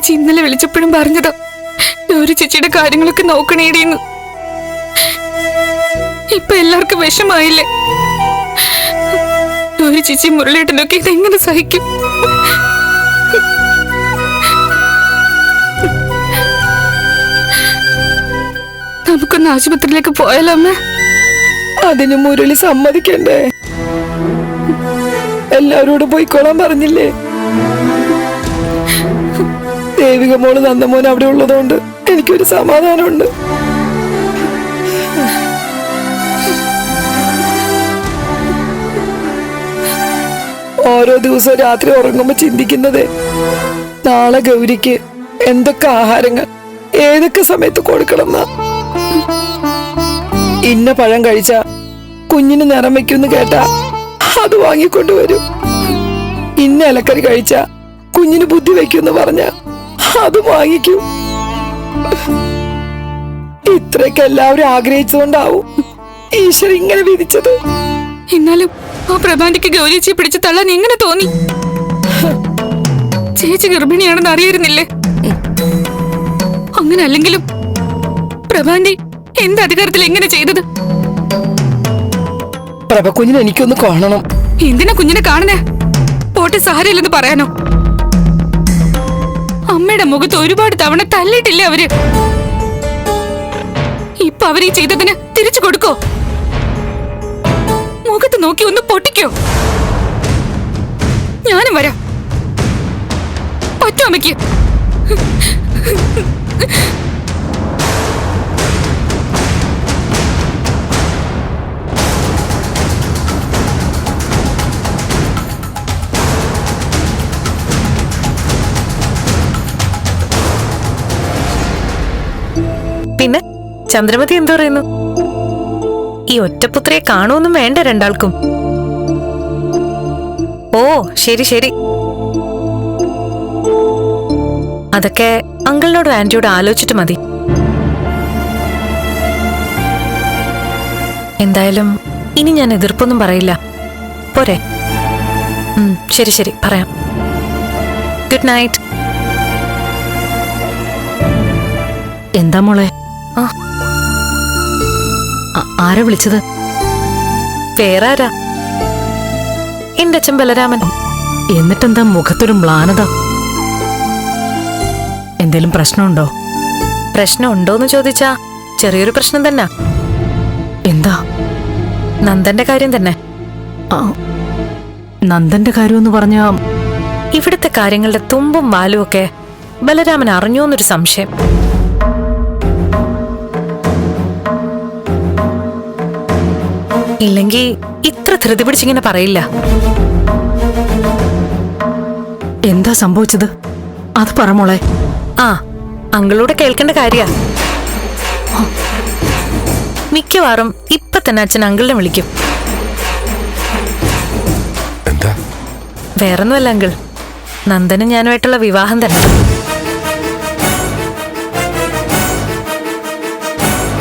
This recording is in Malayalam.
ചേച്ചി ഇന്നലെ വിളിച്ചപ്പോഴും പറഞ്ഞതാ ഗൗരി ചേച്ചിയുടെ കാര്യങ്ങളൊക്കെ നോക്കണേടിയെന്ന്. ഇപ്പൊ എല്ലാവർക്കും വിഷമായില്ലേ? ഗൗരി ചേച്ചി മുരളിയേട്ടനൊക്കെ ഇതെങ്ങനെ സഹിക്കും? നമുക്കൊന്ന് ആശുപത്രിയിലേക്ക് പോയാലോ അമ്മ? അതിന് മുരളി സമ്മതിക്കണ്ടേ? എല്ലാവരോടും പോയിക്കോളാൻ പറഞ്ഞില്ലേ? ദേവിക മോള് നന്ദമോൻ അവിടെ ഉള്ളതുകൊണ്ട് എനിക്കൊരു സമാധാനമുണ്ട്. ഓരോ ദിവസവും രാത്രി ഉറങ്ങുമ്പോ ചിന്തിക്കുന്നത് നാളെ ഗൗരിക്ക് എന്തൊക്കെ ആഹാരങ്ങൾ ഏതൊക്കെ സമയത്ത് കൊടുക്കണം എന്നാ. ഇന്ന പഴം കഴിച്ച കുഞ്ഞിന് നിറം വെക്കുമെന്ന് കേട്ടാ അത് വാങ്ങിക്കൊണ്ടുവരും. ഇന്ന ഇലക്കറി കഴിച്ച കുഞ്ഞിന് ബുദ്ധി വെക്കുമെന്ന് പറഞ്ഞ അത് വാങ്ങിക്കും. ഇത്രയൊക്കെ എല്ലാവരും ആഗ്രഹിച്ചുകൊണ്ടാവും ഈശ്വരൻ ഇങ്ങനെ വിധിച്ചത്. എന്നാലും ആ പ്രഭാന്റിക്ക് ഗൗരിച്ചിയെ പിടിച്ച് തള്ളാൻ എങ്ങനെ തോന്നി? ചേച്ചി ഗർഭിണിയാണെന്ന് അറിയായിരുന്നില്ലേ? അങ്ങനെ അല്ലെങ്കിലും പ്രഭാന്റി എന്ത് അധികാരത്തിൽ എങ്ങനെ ചെയ്തത്? പ്രഭ കുഞ്ഞിനെ എനിക്കൊന്ന് കാണണം. എന്തിനാ കുഞ്ഞിനെ കാണണേ? പോട്ടെ സാരമില്ലെന്ന് പറയാനോ? അമ്മയുടെ മുഖത്ത് ഒരുപാട് തവണ തല്ലിയിട്ടില്ലേ അവര്? ഇപ്പൊ അവരീ ചെയ്തതിന് തിരിച്ചു കൊടുക്കോ? മുഖത്ത് നോക്കി ഒന്ന് പൊട്ടിക്കോ? ഞാനും വരാം. പറ്റോ അമ്മയ്ക്ക്? പിന്നെ ചന്ദ്രമതി എന്തു പറയുന്നു? ഈ ഒറ്റപുത്രയെ കാണുമൊന്നും വേണ്ട രണ്ടാൾക്കും. ഓ ശരി ശരി, അതൊക്കെ അങ്കിളിനോടും ആന്റിയോടും ആലോചിച്ചിട്ട് മതി. എന്തായാലും ഇനി ഞാൻ എതിർപ്പൊന്നും പറയില്ല. പോരെ? ശരി ശരി, പറയാം. Good night. എന്താ മോളെ? ആരാ വിളിച്ചത്? വേറെ ആരാ? എന്റെ അച്ഛൻ ബലരാമൻ. എന്നിട്ടെന്താ മുഖത്തൊരു മ്ലാനത? എന്തേലും പ്രശ്നമുണ്ടോ? പ്രശ്നം ഉണ്ടോന്ന് ചോദിച്ചാ ചെറിയൊരു പ്രശ്നം തന്നെ. എന്താ? നന്ദന്റെ കാര്യം തന്നെ. നന്ദന്റെ കാര്യമെന്ന് പറഞ്ഞാ? ഇവിടുത്തെ കാര്യങ്ങളുടെ തുമ്പും വാലും ഒക്കെ ബലരാമൻ അറിഞ്ഞോന്നൊരു സംശയം. ഇല്ലെങ്കി ഇത്ര ധൃതി പിടിച്ചിങ്ങനെ പറയില്ല. എന്താ സംഭവിച്ചത്? അത് പറ മോളെ. അങ്കിളൂടെ കേൾക്കേണ്ട കാര്യ. മിക്കവാറും ഇപ്പൊ തന്നെ അച്ഛൻ അങ്കിളിനെ വിളിക്കും. വേറൊന്നുമല്ല അങ്കിൾ, നന്ദനും ഞാനുമായിട്ടുള്ള വിവാഹം തന്നെ.